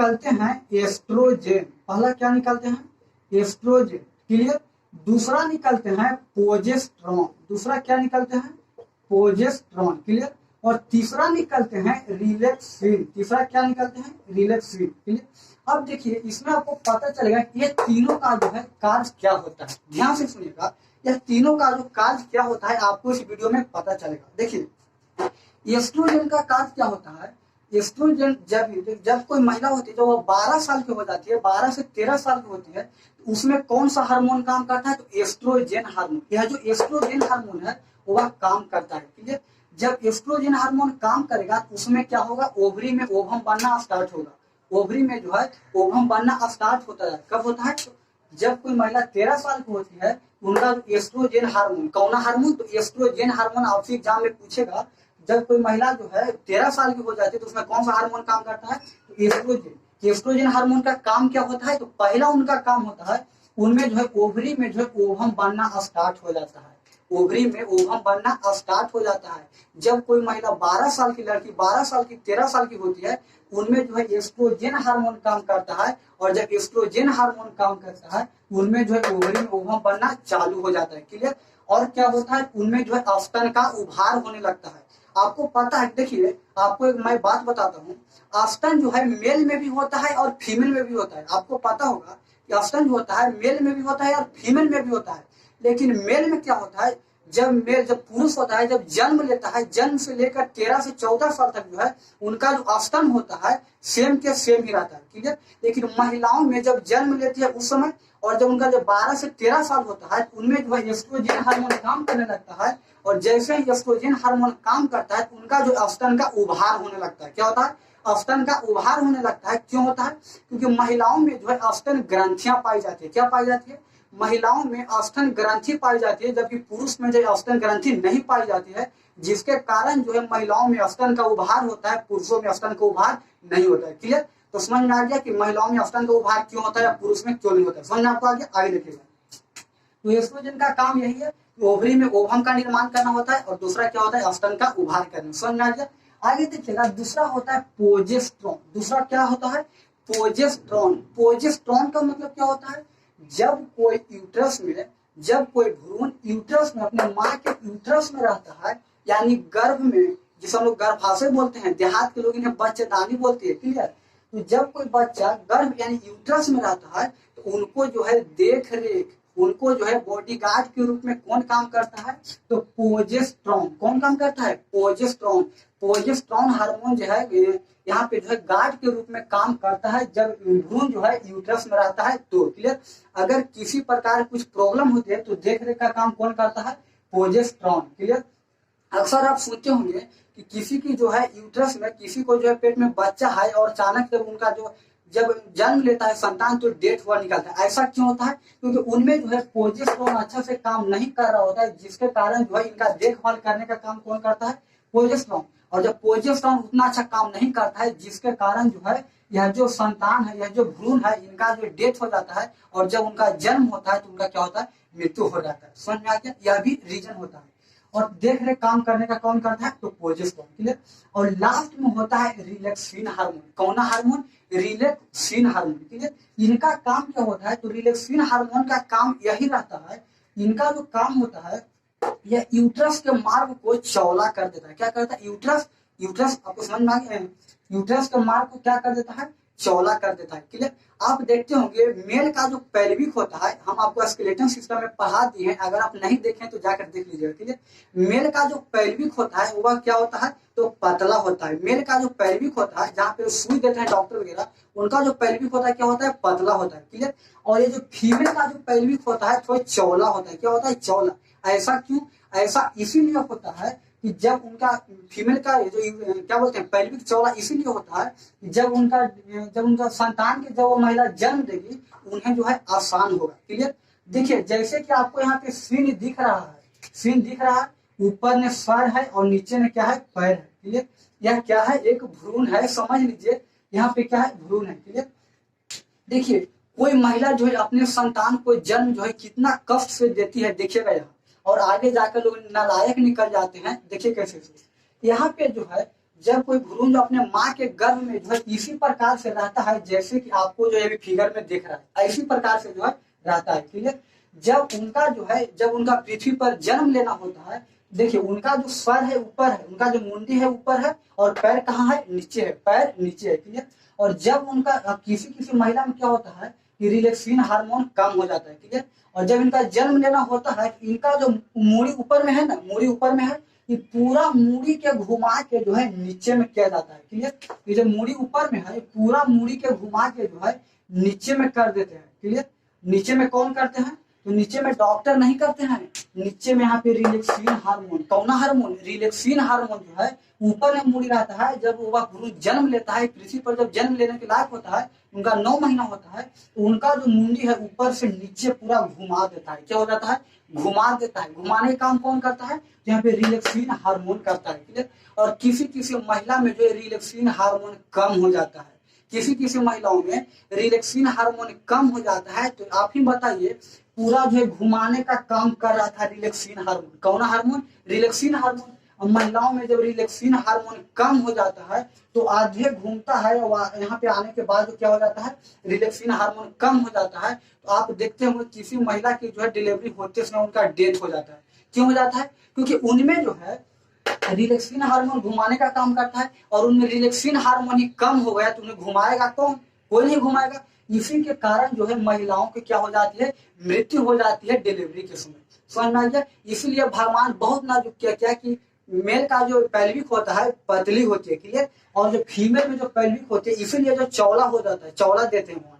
निकलते हैं एस्ट्रोजेन। पहला क्या निकलते हैं? एस्ट्रोजेन। क्लियर। दूसरा निकलते हैं प्रोजेस्टेरॉन। दूसरा क्या निकलते हैं? प्रोजेस्टेरॉन। क्लियर। और तीसरा निकलते हैं रिलैक्सिन। तीसरा क्या निकलते हैं? रिलैक्सिन। क्लियर। अब देखिए इसमें आपको पता चलेगा कि ये तीनों का जो है कार्य क्या होता है। ध्यान से सुनिएगा, यह तीनों का जो कार्य क्या होता है आपको इस वीडियो में पता चलेगा। देखिए एस्ट्रोजन का कार्य क्या होता है। एस्ट्रोजन जब कोई महिला होती है, जब वो 12 साल की हो जाती है, 12 से 13 साल की होती है, तो उसमें कौन सा हार्मोन काम करता है? तो एस्ट्रोजन हार्मोन। यह जो एस्ट्रोजन हार्मोन है वह काम करता है। ठीक है। जब एस्ट्रोजन हार्मोन काम करेगा तो उसमें क्या होगा? ओवरी में ओवम बनना स्टार्ट होगा। ओवरी में जो है ओवम बनना स्टार्ट होता है। कब होता है? जब कोई महिला 13 साल की होती है, उनका जो एस्ट्रोजन हार्मोन, कौन हार्मोन? तो एस्ट्रोजन हार्मोन आपसे एग्जाम में पूछेगा। जब कोई महिला जो है 13 साल की हो जाती है तो उसमें कौन सा हार्मोन काम करता है? तो एस्ट्रोजन। एस्ट्रोजन हार्मोन का काम क्या होता है? तो पहला उनका काम होता है, उनमें जो है ओवरी में जो है ओवम बनना स्टार्ट हो जाता है। ओवरी में ओवम बनना स्टार्ट हो जाता है। जब कोई महिला 12 साल की लड़की 12 साल की 13 साल की होती है, उनमें जो है एस्ट्रोजन हार्मोन काम करता है। और जब एस्ट्रोजन हार्मोन काम करता है, उनमें जो है ओवरी में ओवम बनना चालू हो जाता है। क्लियर। और क्या होता है? उनमें जो है स्तन का उभार होने लगता है। आपको पता है, देखिए आपको एक मैं बात बताता हूँ, स्तन जो है मेल में भी होता है और फीमेल में भी होता है। आपको पता होगा कि स्तन जो होता है मेल में भी होता है और फीमेल में भी होता है। लेकिन मेल में क्या होता है, जब पुरुष होता है, जब जन्म लेता है, जन्म से लेकर 13 से 14 साल तक जो है उनका जो स्तन होता है सेम के सेम ही रहता है। ठीक है। लेकिन महिलाओं में जब जन्म लेती है उस समय, और जब उनका जब 12 से 13 साल होता है, उनमें जो है एस्ट्रोजन हार्मोन काम करने लगता है। और जैसे ही एस्ट्रोजन हार्मोन काम करता है, उनका जो स्तन का उभार होने लगता है। क्या होता है? स्तन का उभार होने लगता है। क्यों होता है? क्योंकि महिलाओं में जो है स्तन ग्रंथियां पाई जाती है। क्या पाई जाती है? महिलाओं में स्तन ग्रंथि पाई जाती है, जबकि पुरुष में जो स्तन ग्रंथि नहीं पाई जाती है, जिसके कारण जो है महिलाओं में स्तन का उभार होता है, पुरुषों में स्तन का उभार नहीं होता है। क्लियर। तो समझ में आ गया कि महिलाओं में स्तन का उभार क्यों होता है, पुरुष में क्यों नहीं होता है। समझ में आपको आ गया? आगे देखिएगा। तो एस्ट्रोजन का काम यही है, ओवरी में ओवम का निर्माण करना होता है, और दूसरा क्या होता है? स्तन का उभार करना। समझ में आ गया? आगे देखिएगा, दूसरा होता है प्रोजेस्टेरॉन। दूसरा क्या होता है? प्रोजेस्टेरॉन। प्रोजेस्टेरॉन का मतलब क्या होता है? जब कोई यूट्रस में, जब कोई भ्रूण यूट्रस में, अपने माँ के यूट्रस में रहता है, यानी गर्भ में, जिसे हम लोग गर्भाशय बोलते हैं, देहात के लोग इन्हें बच्चेदानी बोलते हैं। क्लियर। तो जब कोई बच्चा गर्भ यानी यूट्रस में रहता है, तो उनको जो है देख रेख, उनको जो है बॉडीगार्ड के रूप में कौन काम करता है? तो प्रोजेस्टेरॉन। कौन काम करता है? प्रोजेस्टेरॉन। प्रोजेस्टेरॉन हार्मोन जो है यहाँ पे जो है गार्ड के रूप में काम करता है, जब भ्रूण जो है यूट्रस में रहता है तो। क्लियर। अगर किसी प्रकार कुछ प्रॉब्लम होती है तो देख रेख का काम कौन करता है? प्रोजेस्टेरॉन। क्लियर। अक्सर आप सोचते होंगे कि किसी की जो है यूट्रस में, किसी को जो है पेट में बच्चा है, और अचानक जब उनका जब जन्म लेता है संतान तो डेथ हुआ निकलता है। ऐसा क्यों होता है? क्योंकि उनमें जो है प्रोजेस्टेरॉन अच्छा से काम नहीं कर रहा होता है, जिसके कारण जो है इनका देखभाल करने का काम कौन करता है? प्रोजेस्टेरॉन। और जब प्रोजेस्टेरॉन उतना अच्छा काम नहीं करता है, जिसके कारण जो है यह जो संतान है, यह जो भ्रूण है, इनका जो डेथ हो जाता है, और जब उनका जन्म होता है तो उनका क्या होता है? मृत्यु हो जाता है। समझ में आ गया? यह भी रीजन होता है। और देख रेख काम करने का कौन करता है? तो प्रोजेस्टेरॉन। क्लियर। और लास्ट में होता है रिलैक्सिन हार्मोन। कौन हार्मोन? Relaxin hormone. क्लियर। इनका काम क्या होता है? तो रिलैक्सिन हार्मोन का काम यही रहता है, इनका जो काम होता है, यह यूट्रस के मार्ग को चौड़ा कर देता है। क्या करता है? यूट्रस आपको समझ में आ गया? यूट्रस के मार्ग को क्या कर देता है? चौड़ा कर देता है। क्लियर। आप देखते होंगे मेल का जो पेल्विक होता है, हम आपको स्केलेटन सिस्टम में पढ़ा दिए हैं, अगर आप नहीं देखें तो जाकर देख लीजिएगा। क्लियर। मेल का जो पेल्विक होता है वह क्या होता है? तो पतला होता है। मेल का जो पेल्विक होता है, जहाँ पे सुई देते हैं डॉक्टर वगैरह, उनका जो पेल्विक होता है क्या होता है? पतला होता है। क्लियर। और ये जो फीमेल का जो पेल्विक होता है थोड़ा चौड़ा होता है। क्या होता है? चौड़ा। ऐसा क्यों? ऐसा इसीलिए होता है कि जब उनका फीमेल का जो क्या बोलते हैं पेल्विक चौड़ा इसीलिए होता है, जब उनका संतान के जब वो महिला जन्म देगी, उन्हें जो है आसान होगा। क्लियर। देखिए जैसे कि आपको यहाँ पे सीन दिख रहा है, ऊपर में सर है और नीचे में क्या है? पैर है। क्लियर। यह क्या है? एक भ्रूण है। समझ लीजिए यहाँ पे क्या है? भ्रूण है। क्लियर। देखिए कोई महिला जो है अपने संतान को जन्म जो है कितना कष्ट से देती है, देखिएगा यहाँ। और आगे जाकर लोग नालायक निकल जाते हैं। देखिए कैसे। यहाँ पे जो है जब कोई भ्रूण जो अपने माँ के गर्भ में जो है इसी प्रकार से रहता है जैसे कि आपको जो है फिगर में दिख रहा है, इसी प्रकार से जो है रहता है। क्लियर। जब उनका पृथ्वी पर जन्म लेना होता है, देखिए उनका जो सर है ऊपर है, उनका जो मुंडी है ऊपर है और पैर कहाँ है, नीचे है, पैर नीचे है। क्लियर। और जब उनका किसी किसी महिला में क्या होता है कि रिलैक्सिन हार्मोन कम हो जाता है। क्लियर। और जब इनका जन्म लेना होता है, इनका जो मूड़ी ऊपर में है ना, मूड़ी ऊपर में है, ये पूरा मूड़ी के घुमा के जो है नीचे में किया जाता है। क्लियर। ये जो मूड़ी ऊपर में है, पूरा मूड़ी के घुमा के जो है नीचे में कर देते हैं। क्लियर। नीचे में कौन करते हैं, तो नीचे में डॉक्टर नहीं करते हैं, नीचे में यहाँ पे रिलैक्सिन हार्मोन, कौन हार्मोन, रिलैक्सिन हार्मोन जो है ऊपर में मूड़ी रहता है। जब वह भ्रूण जन्म लेता है, पृथ्वी पर जब जन्म लेने के लायक होता है, उनका 9 महीना होता है, तो उनका जो मुंडी है ऊपर से नीचे पूरा घुमा देता है। क्या हो जाता है, घुमा देता है। घुमाने का काम कौन करता है, यहाँ पे रिलैक्सिन हार्मोन करता है। क्लियर। और किसी किसी महिला में जो रिलैक्सिन हार्मोन कम हो जाता है, किसी किसी महिलाओं में रिलैक्सिन हार्मोन कम हो जाता है। तो आप ही बताइए, पूरा जो है घुमाने का काम कर रहा था रिलैक्सिन हार्मोन, कौन हार्मोन, रिलैक्सिन हार्मोन। महिलाओं में जब रिलैक्सिन हार्मोन कम हो जाता है तो आधे घूमता है, यहाँ पे आने के बाद क्या हो जाता है, रिलैक्सिन हार्मोन कम हो जाता है। तो आप देखते होंगे किसी महिला की जो है डिलीवरी होते समय उनका डेथ हो जाता है। क्यों हो जाता है, क्योंकि उनमें जो है रिलैक्सिन हार्मोन घुमाने का काम करता है और उनमें रिलैक्सिन हार्मोन ही कम हो गया तो उन्हें घुमाएगा कौन, कोई नहीं घुमाएगा। इसी के कारण जो है महिलाओं की क्या हो जाती है, मृत्यु हो जाती है डिलीवरी के समय। समझ में आ गया। इसीलिए भगवान बहुत नाजुक क्या कि मेल का जो पैल्विक होता है पतली होती है। क्लियर। और जो फीमेल में जो पैल्विक होती है, इसीलिए जो चौड़ा हो जाता है, चौड़ा देते हैं।